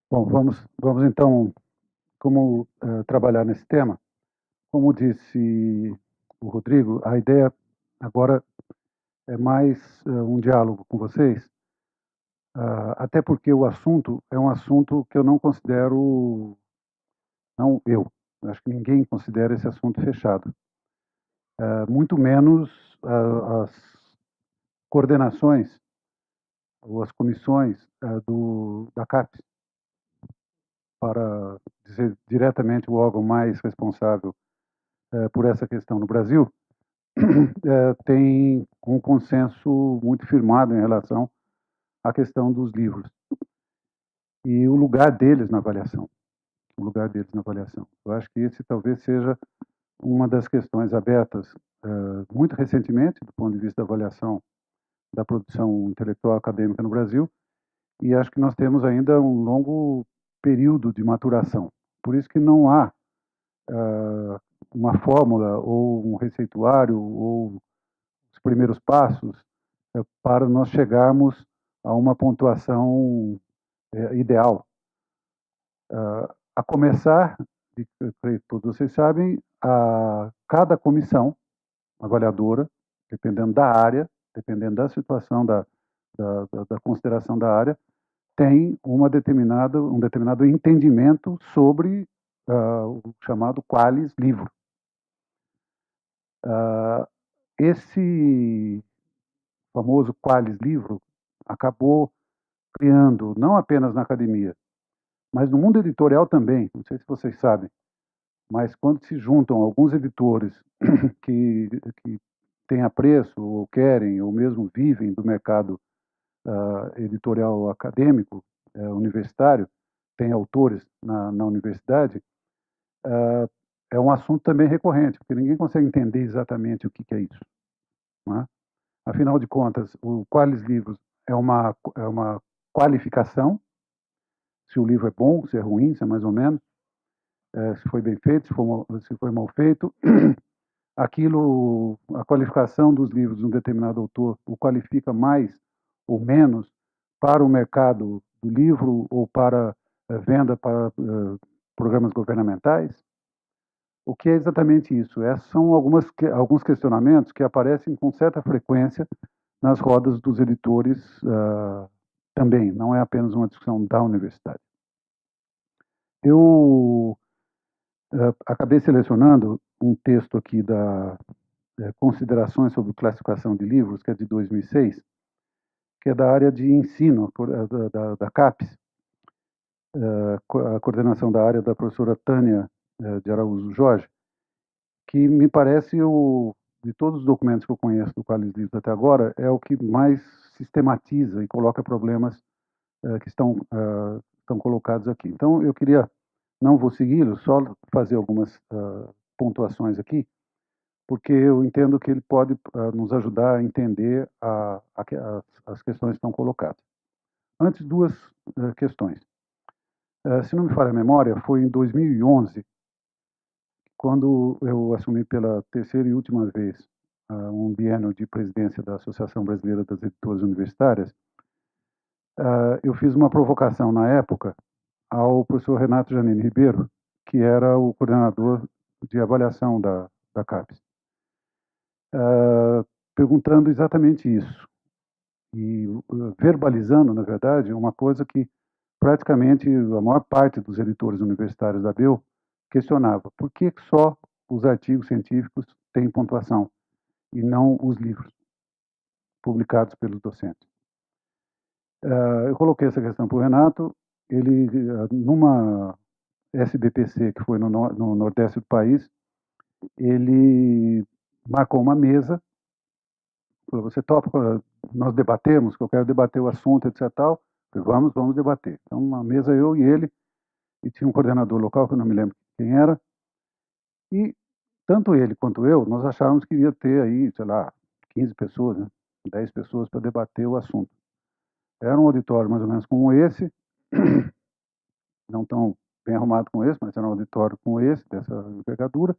Bom, vamos então, como trabalhar nesse tema. Como disse o Rodrigo, a ideia agora é mais um diálogo com vocês, até porque o assunto é um assunto que eu não considero, não eu, acho que ninguém considera esse assunto fechado. Muito menos as coordenações ou as comissões da CAPES, para dizer diretamente o órgão mais responsável por essa questão no Brasil, tem um consenso muito firmado em relação à questão dos livros e o lugar deles na avaliação. O lugar deles na avaliação. Eu acho que esse talvez seja uma das questões abertas muito recentemente, do ponto de vista da avaliação da produção intelectual acadêmica no Brasil, e acho que nós temos ainda um longo período de maturação. Por isso que não há uma fórmula ou um receituário ou os primeiros passos para nós chegarmos a uma pontuação ideal. A começar, eu creio que todos vocês sabem, cada comissão avaliadora, dependendo da área, dependendo da situação, da consideração da área, tem um determinado entendimento sobre o chamado qualis livro. Esse famoso qualis livro acabou criando, não apenas na academia, mas no mundo editorial também, não sei se vocês sabem, mas quando se juntam alguns editores que têm apreço, ou querem, ou mesmo vivem do mercado editorial acadêmico, universitário, tem autores na universidade, é um assunto também recorrente, porque ninguém consegue entender exatamente o que é isso. Não é? Afinal de contas, o Qualis Livros é uma qualificação, se o livro é bom, se é ruim, se é mais ou menos, se foi bem feito, se foi mal feito. Aquilo, a qualificação dos livros de um determinado autor o qualifica mais ou menos para o mercado do livro ou para venda para programas governamentais. O que é exatamente isso? São alguns questionamentos que aparecem com certa frequência nas rodas dos editores também, não é apenas uma discussão da universidade. Eu acabei selecionando um texto aqui da Considerações sobre Classificação de Livros, que é de 2006, que é da área de ensino, da CAPES, a coordenação da área da professora Tânia de Araújo Jorge, que me parece, de todos os documentos que eu conheço do Qualis Livros até agora, é o que mais sistematiza e coloca problemas que estão colocados aqui. Então, eu queria, não vou segui-lo, só fazer algumas pontuações aqui, porque eu entendo que ele pode nos ajudar a entender as questões que estão colocadas. Antes, duas questões. Se não me falha a memória, foi em 2011, quando eu assumi pela terceira e última vez um biênio de presidência da Associação Brasileira das Editoras Universitárias. Eu fiz uma provocação na época ao professor Renato Janine Ribeiro, que era o coordenador de avaliação da CAPES, perguntando exatamente isso e verbalizando, na verdade, uma coisa que praticamente a maior parte dos editores universitários da ABEL questionava: por que só os artigos científicos têm pontuação e não os livros publicados pelos docentes? Eu coloquei essa questão para o Renato, ele, numa SBPC, que foi no Nordeste do país, ele marcou uma mesa, falou: você topa, nós debatemos, que eu quero debater o assunto, etc. Tal. Falei: vamos debater. Então, uma mesa, eu e ele, e tinha um coordenador local, que eu não me lembro quem era, e tanto ele quanto eu, nós achávamos que ia ter aí, sei lá, 15 pessoas, né? 10 pessoas para debater o assunto. Era um auditório mais ou menos como esse, não tão bem arrumado como esse, mas era um auditório como esse, dessa envergadura,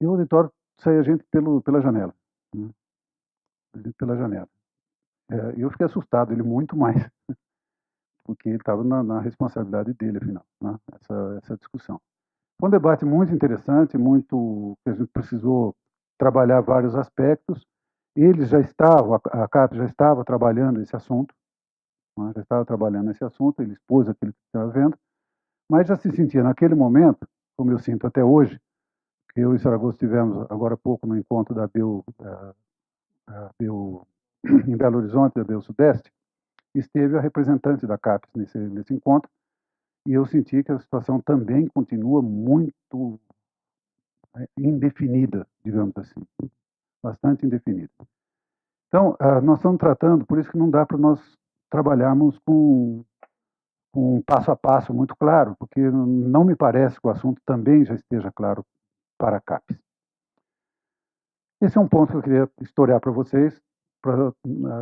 e o auditório saía gente pela janela, né? Pela janela. Eu fiquei assustado, ele muito mais, porque ele estava na responsabilidade dele, afinal, né? Essa discussão. Foi um debate muito interessante, muito que a gente precisou trabalhar vários aspectos. Eles já estavam, a CAPES já estava trabalhando esse assunto, né? Já estava trabalhando esse assunto, ele expôs aquilo que estava vendo, mas já se sentia naquele momento, como eu sinto até hoje, que eu e Saragossa tivemos agora há pouco no encontro da BEU em Belo Horizonte, da BEU Sudeste, esteve a representante da CAPES nesse encontro, e eu senti que a situação também continua muito indefinida, digamos assim, bastante indefinida. Então, nós estamos tratando, por isso que não dá para nós trabalharmos com um passo a passo muito claro, porque não me parece que o assunto também já esteja claro para a CAPES. Esse é um ponto que eu queria historiar para vocês, para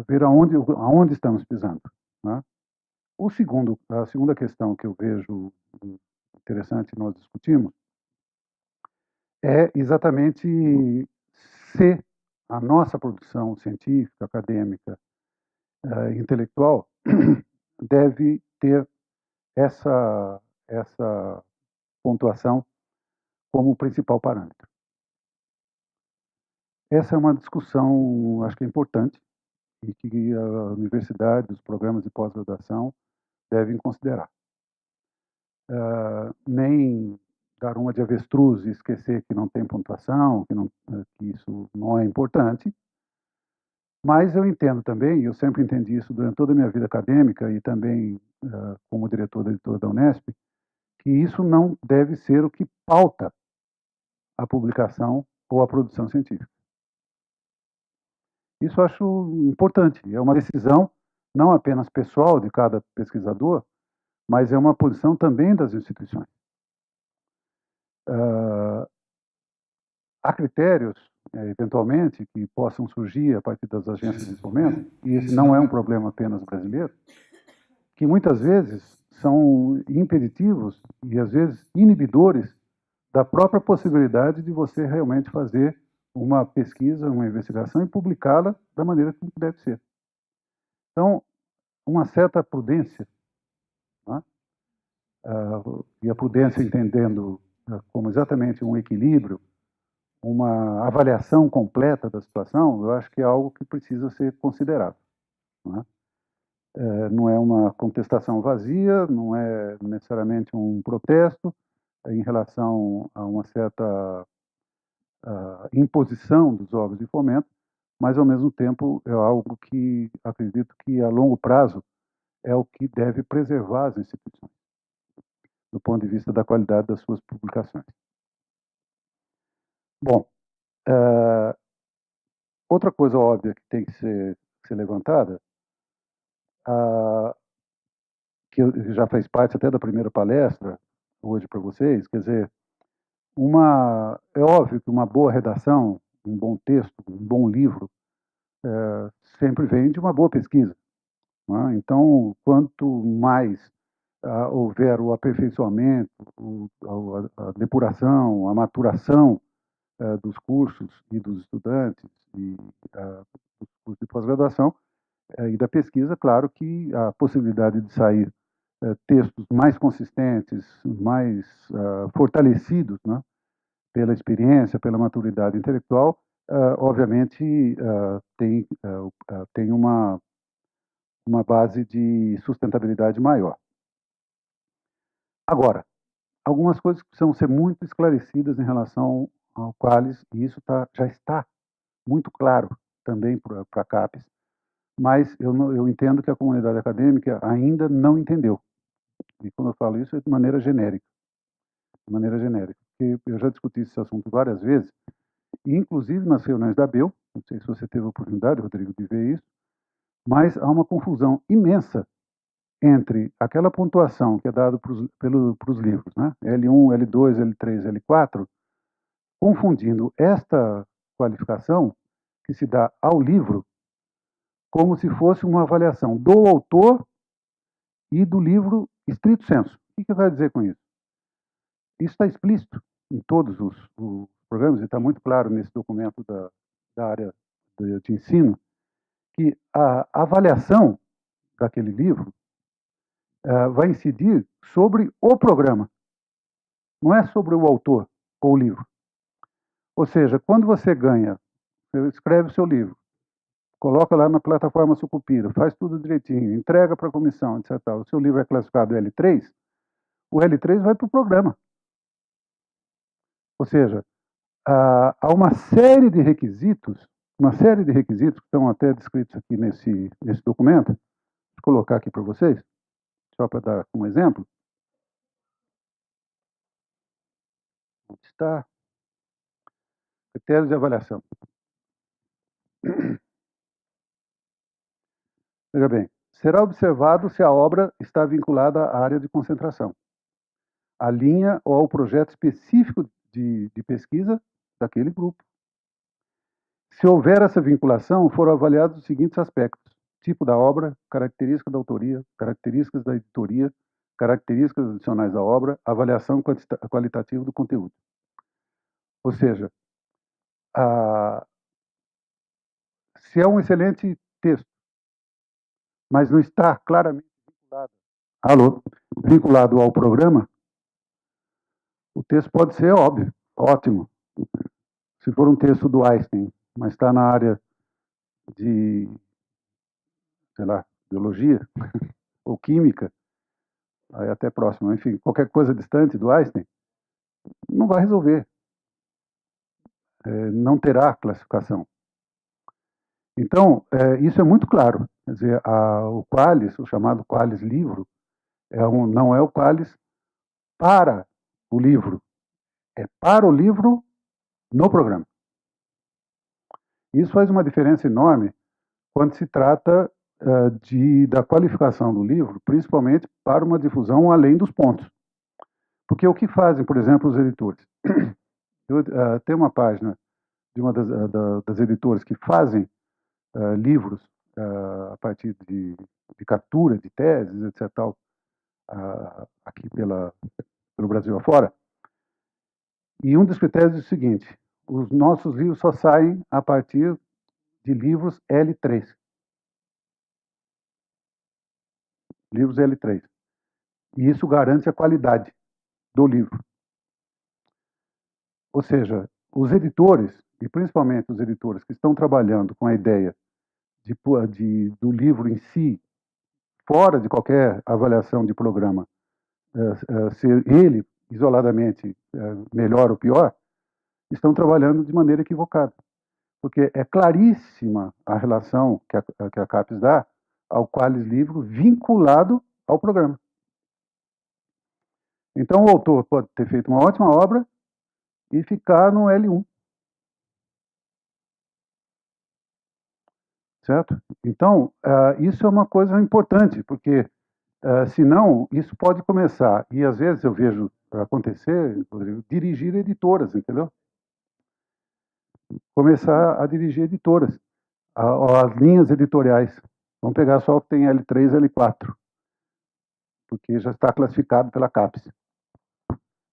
ver aonde estamos pisando, né? A segunda questão que eu vejo interessante nós discutimos é exatamente se a nossa produção científica, acadêmica, intelectual deve ter essa pontuação como principal parâmetro. Essa é uma discussão, acho que é importante, e que a universidade, os programas de pós-graduação devem considerar. Nem dar uma de avestruz e esquecer que não tem pontuação, que isso não é importante, mas eu entendo também, eu sempre entendi isso durante toda a minha vida acadêmica e também como diretor da editora da Unesp, que isso não deve ser o que pauta a publicação ou a produção científica. Isso eu acho importante, é uma decisão não apenas pessoal de cada pesquisador, mas é uma posição também das instituições. Há critérios, eventualmente, que possam surgir a partir das agências de fomento, e esse não é um problema apenas brasileiro, que muitas vezes são impeditivos e, às vezes, inibidores da própria possibilidade de você realmente fazer uma pesquisa, uma investigação e publicá-la da maneira que deve ser. Então, uma certa prudência, né? E a prudência entendendo como exatamente um equilíbrio, uma avaliação completa da situação, eu acho que é algo que precisa ser considerado, né? Não é uma contestação vazia, não é necessariamente um protesto em relação a uma certa imposição dos órgãos de fomento, mas ao mesmo tempo é algo que acredito que a longo prazo é o que deve preservar as instituições, do ponto de vista da qualidade das suas publicações. Bom, outra coisa óbvia que tem que ser levantada, que já fez parte até da primeira palestra hoje para vocês, quer dizer, é óbvio que uma boa redação, um bom texto, um bom livro, sempre vem de uma boa pesquisa, né? Então, quanto mais houver o aperfeiçoamento, a depuração, a maturação dos cursos e dos estudantes e dos cursos de pós-graduação e da pesquisa, claro que a possibilidade de sair textos mais consistentes, mais fortalecidos, né, pela experiência, pela maturidade intelectual, obviamente tem uma base de sustentabilidade maior. Agora, algumas coisas precisam ser muito esclarecidas em relação ao Qualis, e isso já está muito claro também para a CAPES, mas eu entendo que a comunidade acadêmica ainda não entendeu. E quando eu falo isso é de maneira genérica. De maneira genérica. Porque eu já discuti esse assunto várias vezes, e inclusive nas reuniões da BEU, não sei se você teve a oportunidade, Rodrigo, de ver isso, mas há uma confusão imensa entre aquela pontuação que é dada para os livros, né? L1, L2, L3, L4, confundindo esta qualificação que se dá ao livro como se fosse uma avaliação do autor e do livro estrito sensu. O que eu quero dizer com isso? Isso está explícito em todos os programas, e está muito claro nesse documento da área de ensino, que a avaliação daquele livro vai incidir sobre o programa, não é sobre o autor ou o livro. Ou seja, quando você ganha, você escreve o seu livro, coloca lá na plataforma Sucupira, faz tudo direitinho, entrega para a comissão, etc. O seu livro é classificado L3, o L3 vai para o programa. Ou seja, há uma série de requisitos que estão até descritos aqui nesse documento. Vou colocar aqui para vocês, só para dar um exemplo. Onde está? Critérios de avaliação. Veja bem, será observado se a obra está vinculada à área de concentração, à linha ou ao projeto específico de pesquisa daquele grupo. Se houver essa vinculação, foram avaliados os seguintes aspectos: tipo da obra, característica da autoria, características da editoria, características adicionais da obra, avaliação qualitativa do conteúdo. Ou seja, se é um excelente texto, mas não está claramente vinculado ao programa, o texto pode ser ótimo. Se for um texto do Einstein, mas está na área de, sei lá, biologia ou química, aí até próximo, enfim, qualquer coisa distante do Einstein, não vai resolver. Não terá classificação. Então, isso é muito claro. Quer dizer, o Qualis, o chamado Qualis livro, não é o Qualis para o livro, é para o livro no programa. Isso faz uma diferença enorme quando se trata da qualificação do livro, principalmente para uma difusão além dos pontos. Porque o que fazem, por exemplo, os editores? Tem uma página de uma das editoras que fazem livros a partir de captura de teses, etc., aqui pelo Brasil afora. E um dos critérios é o seguinte: os nossos livros só saem a partir de livros L3. Livros L3. E isso garante a qualidade do livro. Ou seja, os editores, e principalmente os editores que estão trabalhando com a ideia do livro em si, fora de qualquer avaliação de programa, ser ele isoladamente melhor ou pior, estão trabalhando de maneira equivocada. Porque é claríssima a relação que a CAPES dá ao Qualis livro vinculado ao programa. Então, o autor pode ter feito uma ótima obra e ficar no L1. Certo? Então, isso é uma coisa importante, porque senão isso pode começar, e às vezes eu vejo acontecer, Rodrigo, dirigir editoras, entendeu? Começar a dirigir editoras, as linhas editoriais. Vamos pegar só o que tem L3 e L4, porque já está classificado pela CAPES.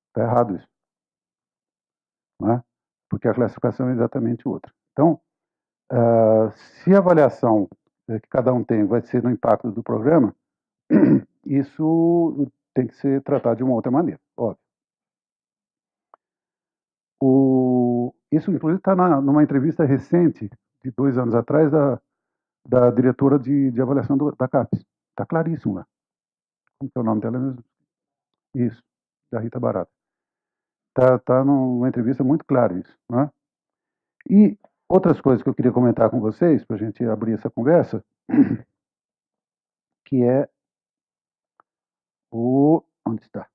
Está errado isso. Não é? Porque a classificação é exatamente outra. Então, se a avaliação que cada um tem vai ser no impacto do programa, isso tem que ser tratado de uma outra maneira, óbvio. Isso, inclusive, está numa entrevista recente, de 2 anos atrás, da diretora de avaliação da CAPES. Está claríssimo lá. Como é o nome dela mesmo? Isso, da Rita Barata. Está numa entrevista muito claro isso. Né? E outras coisas que eu queria comentar com vocês, para a gente abrir essa conversa, que é onde está?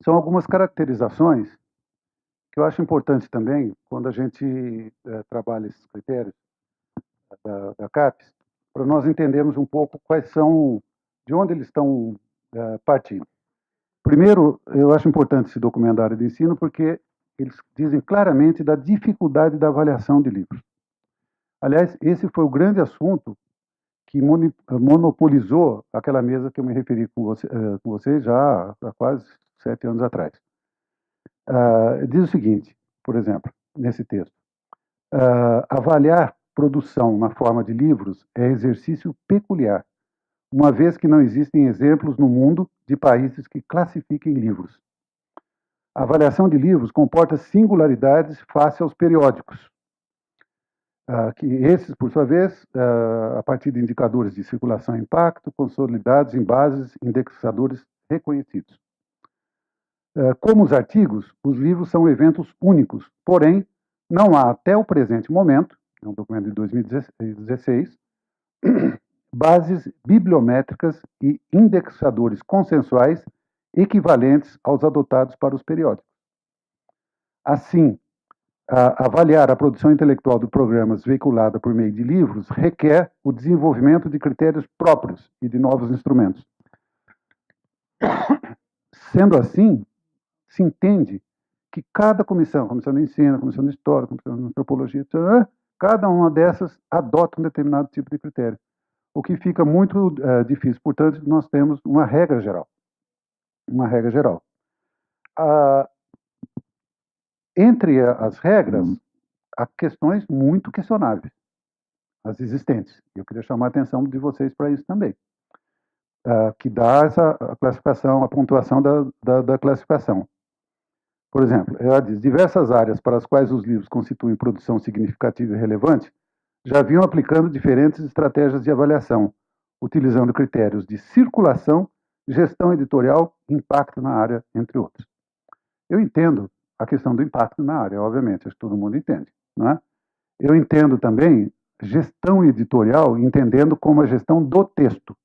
São algumas caracterizações que eu acho importante também, quando a gente trabalha esses critérios da CAPES, para nós entendermos um pouco de onde eles estão partindo. Primeiro, eu acho importante esse documento da área de ensino, porque eles dizem claramente da dificuldade da avaliação de livros. Aliás, esse foi o grande assunto que monopolizou aquela mesa que eu me referi com vocês já há quase 7 anos atrás. Diz o seguinte, por exemplo, nesse texto: avaliar produção na forma de livros é exercício peculiar, uma vez que não existem exemplos no mundo de países que classifiquem livros. A avaliação de livros comporta singularidades face aos periódicos, que esses, por sua vez, a partir de indicadores de circulação e impacto, consolidados em bases indexadores reconhecidos. Como os artigos, os livros são eventos únicos, porém, não há até o presente momento, é um documento de 2016, bases bibliométricas e indexadores consensuais equivalentes aos adotados para os periódicos. Assim, avaliar a produção intelectual de programas veiculada por meio de livros requer o desenvolvimento de critérios próprios e de novos instrumentos. Sendo assim, se entende que cada comissão de ensino, comissão de história, comissão de antropologia, cada uma dessas adota um determinado tipo de critério. O que fica muito difícil. Portanto, nós temos uma regra geral. Uma regra geral. Entre as regras, há questões muito questionáveis, as existentes. Eu queria chamar a atenção de vocês para isso também. Que dá essa classificação, a pontuação da classificação. Por exemplo, ela diz, diversas áreas para as quais os livros constituem produção significativa e relevante já vinham aplicando diferentes estratégias de avaliação, utilizando critérios de circulação, gestão editorial, impacto na área, entre outros. Eu entendo a questão do impacto na área, obviamente, acho que todo mundo entende, não é? Eu entendo também gestão editorial, entendendo como a gestão do texto,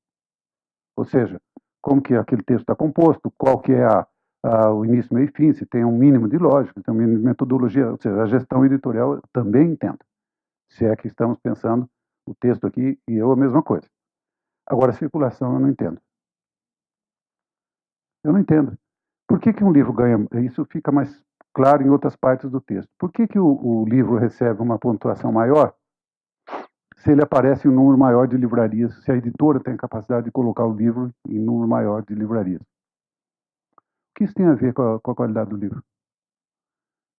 ou seja, como que aquele texto está composto, qual que é o início, meio e fim, se tem um mínimo de lógica, se tem um mínimo de metodologia, ou seja, a gestão editorial eu também entendo, se é que estamos pensando o texto aqui e eu a mesma coisa. Agora, a circulação eu não entendo. Eu não entendo. Por que um livro ganha... Isso fica mais claro em outras partes do texto. Por que o livro recebe uma pontuação maior se ele aparece em um número maior de livrarias, se a editora tem a capacidade de colocar o livro em um número maior de livrarias? O que isso tem a ver com a qualidade do livro?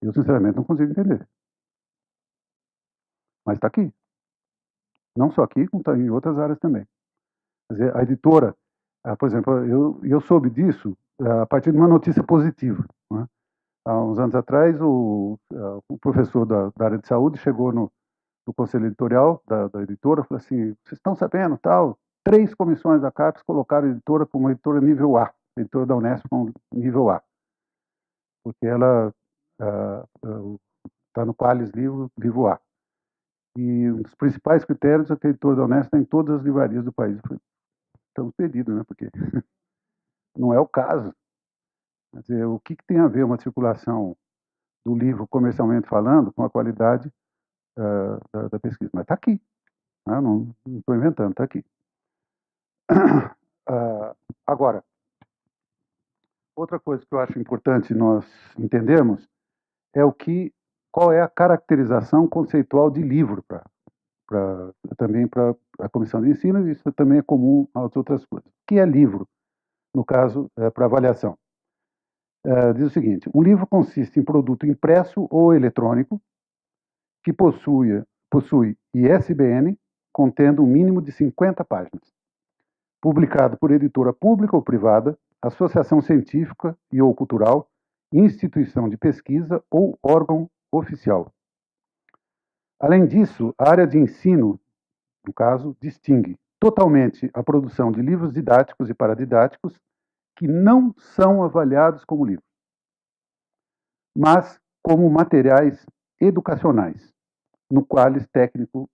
Eu, sinceramente, não consigo entender. Mas está aqui. Não só aqui, como está em outras áreas também. Quer dizer, a editora, por exemplo, eu soube disso a partir de uma notícia positiva. Né? Há uns anos atrás, o professor da área de saúde chegou no conselho editorial da editora e falou assim, vocês estão sabendo, tal, 3 comissões da CAPES colocaram a editora como editora nível A, a editora da Unesp como nível A, porque ela está no Qualis livro A. E um dos principais critérios é que a editora da Unesp está em todas as livrarias do país. Estamos perdidos, né? Porque não é o caso. Quer dizer, o que tem a ver uma circulação do livro, comercialmente falando, com a qualidade da pesquisa? Mas está aqui. Né? Não estou inventando, está aqui. Agora, outra coisa que eu acho importante nós entendermos é qual é a caracterização conceitual de livro também para a comissão de ensino, e isso também é comum às outras coisas. O que é livro, no caso, para avaliação? Diz o seguinte, um livro consiste em produto impresso ou eletrônico que possui ISBN contendo um mínimo de 50 páginas, publicado por editora pública ou privada, associação científica e ou cultural, instituição de pesquisa ou órgão oficial. Além disso, a área de ensino, no caso, distingue totalmente a produção de livros didáticos e paradidáticos que não são avaliados como livros, mas como materiais educacionais, no qualis técnico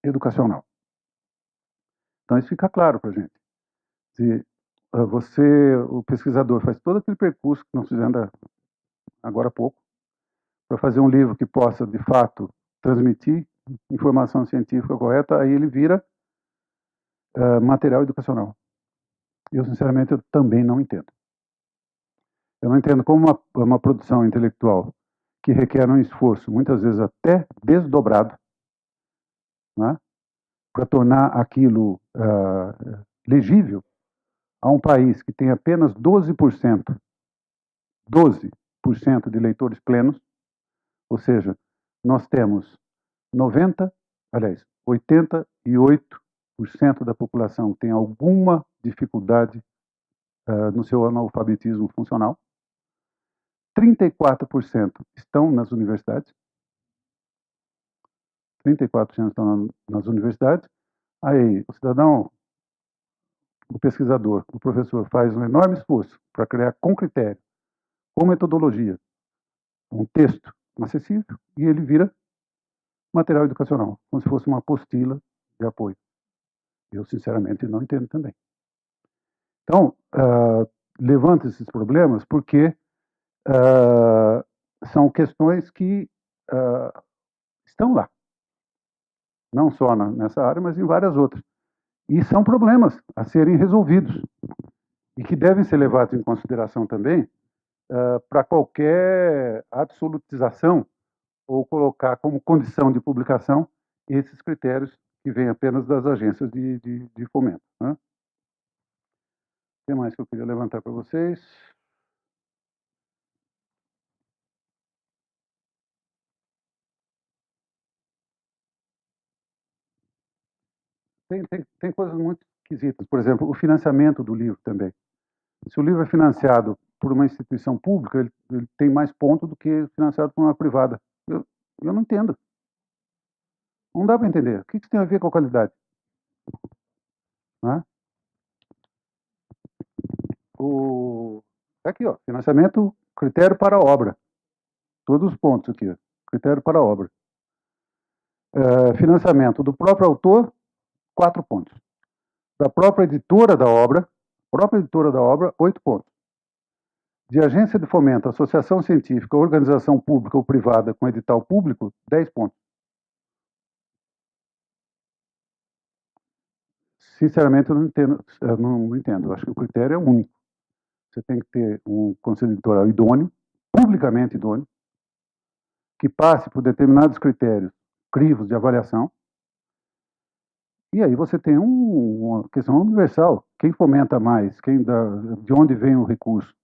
educacional. Então, isso fica claro para a gente. Se o pesquisador, faz todo aquele percurso que nós fizemos agora há pouco, para fazer um livro que possa, de fato, transmitir informação científica correta, aí ele vira material educacional. Eu, sinceramente, eu também não entendo. Eu não entendo como uma produção intelectual que requer um esforço, muitas vezes até desdobrado, né, para tornar aquilo legível a um país que tem apenas 12% de leitores plenos, ou seja, nós temos 88% da população tem alguma dificuldade no seu analfabetismo funcional. 34% estão nas universidades. 34% estão nas universidades. Aí, o cidadão, o pesquisador, o professor faz um enorme esforço para criar com critério, com metodologia, um texto acessível, e ele vira material educacional, como se fosse uma apostila de apoio. Eu, sinceramente, não entendo também. Então, levanta esses problemas porque são questões que estão lá. Não só nessa área, mas em várias outras. E são problemas a serem resolvidos e que devem ser levados em consideração também para qualquer absolutização ou colocar como condição de publicação esses critérios que vêm apenas das agências de fomento. Né? O que mais que eu queria levantar para vocês? Tem coisas muito esquisitas. Por exemplo, o financiamento do livro também. Se o livro é financiado por uma instituição pública, ele tem mais ponto do que financiado por uma privada. Eu não entendo. Não dá para entender. O que isso tem a ver com a qualidade? Né? Aqui, ó, financiamento, critério para a obra. Todos os pontos aqui, ó, critério para a obra. Financiamento do próprio autor, 4 pontos. Da própria editora da obra, 8 pontos. De agência de fomento, associação científica, organização pública ou privada com edital público, 10 pontos. Sinceramente, eu não entendo. Não entendo. Eu acho que o critério é único. Você tem que ter um conselho editorial idôneo, publicamente idôneo, que passe por determinados critérios, crivos de avaliação. E aí você tem uma questão universal. Quem fomenta mais? De onde vem o recurso?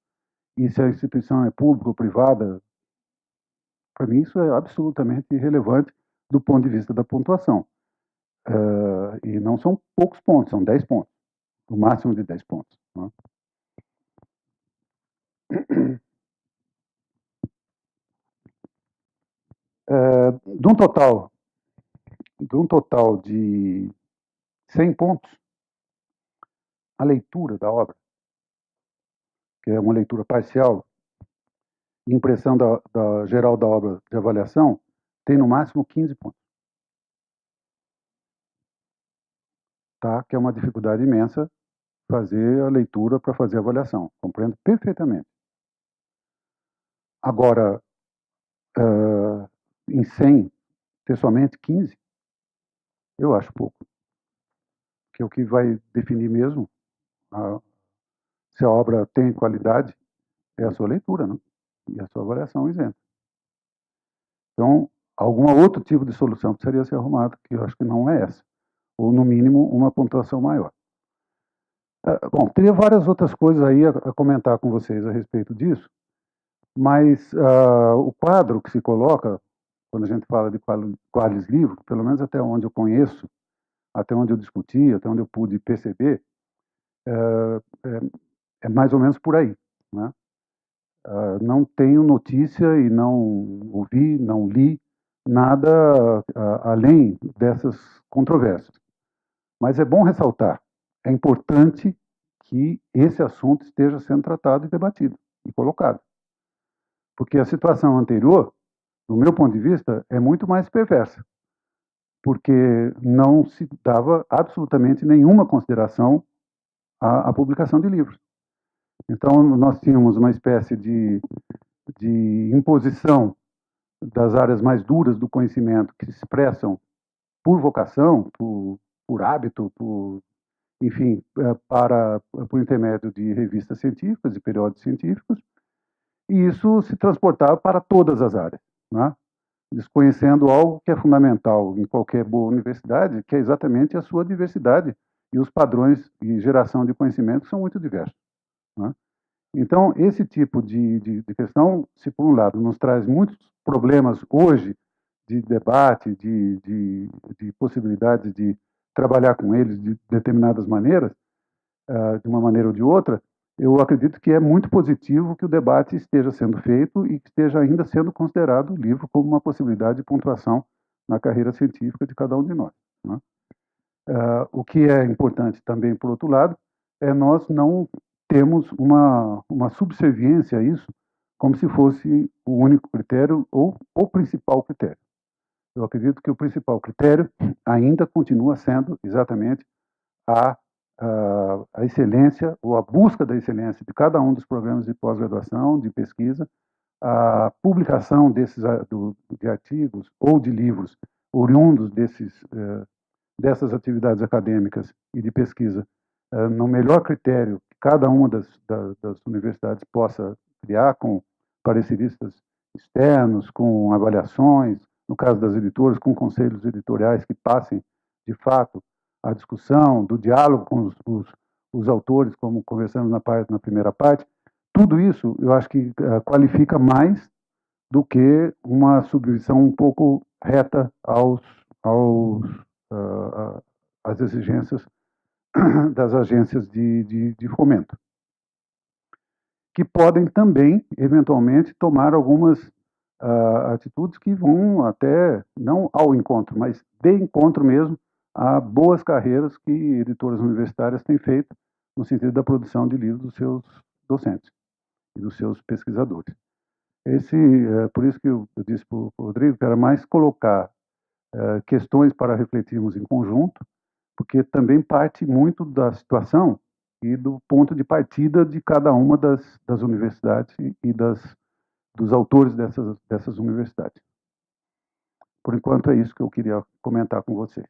E se a instituição é pública ou privada? Para mim, isso é absolutamente irrelevante do ponto de vista da pontuação. E não são poucos pontos, são 10 pontos. O máximo de 10 pontos. Né? De um total de 100 pontos, a leitura da obra, que é uma leitura parcial, impressão da geral da obra de avaliação, tem no máximo 15 pontos. Tá? Que é uma dificuldade imensa fazer a leitura para fazer a avaliação. Compreendo perfeitamente. Agora, em 100, ter somente 15, eu acho pouco. Que é o que vai definir mesmo se a obra tem qualidade é a sua leitura, né? E a sua avaliação isenta. Então, algum outro tipo de solução precisaria ser arrumada, que eu acho que não é essa. Ou, no mínimo, uma pontuação maior. Bom, teria várias outras coisas aí a comentar com vocês a respeito disso, mas o quadro que se coloca, quando a gente fala de qualis livro, pelo menos até onde eu conheço, até onde eu discuti, até onde eu pude perceber, é mais ou menos por aí. Né? Não tenho notícia e não ouvi, não li nada além dessas controvérsias. Mas é bom ressaltar, é importante que esse assunto esteja sendo tratado e debatido e colocado. Porque a situação anterior, do meu ponto de vista, é muito mais perversa. Porque não se dava absolutamente nenhuma consideração à publicação de livros. Então, nós tínhamos uma espécie de imposição das áreas mais duras do conhecimento que se expressam por vocação, por hábito, enfim, por intermédio de revistas científicas, de periódicos científicos, e isso se transportava para todas as áreas, né? Desconhecendo algo que é fundamental em qualquer boa universidade, que é exatamente a sua diversidade e os padrões de geração de conhecimento são muito diversos. Né? Então, esse tipo de questão, se por um lado nos traz muitos problemas hoje de debate, de possibilidades de trabalhar com eles de determinadas maneiras, de uma maneira ou de outra, eu acredito que é muito positivo que o debate esteja sendo feito e que esteja ainda sendo considerado o livro como uma possibilidade de pontuação na carreira científica de cada um de nós, né? O que é importante também, por outro lado, é nós não termos uma subserviência a isso como se fosse o único critério ou o principal critério. Eu acredito que o principal critério ainda continua sendo exatamente a excelência ou a busca da excelência de cada um dos programas de pós-graduação, de pesquisa, a publicação de artigos ou de livros oriundos dessas atividades acadêmicas e de pesquisa no melhor critério que cada uma das universidades possa criar, com pareceristas externos, com avaliações, no caso das editoras, com conselhos editoriais que passem, de fato, a discussão, do diálogo com os autores, como conversamos na primeira parte. Tudo isso eu acho que qualifica mais do que uma submissão um pouco reta às exigências das agências de fomento, que podem também, eventualmente, tomar algumas atitudes que vão até, não ao encontro, mas de encontro mesmo a boas carreiras que editoras universitárias têm feito no sentido da produção de livros dos seus docentes e dos seus pesquisadores. Por isso que eu disse para o Rodrigo que era mais colocar questões para refletirmos em conjunto, porque também parte muito da situação e do ponto de partida de cada uma das universidades e dos autores dessas universidades. Por enquanto é isso que eu queria comentar com vocês.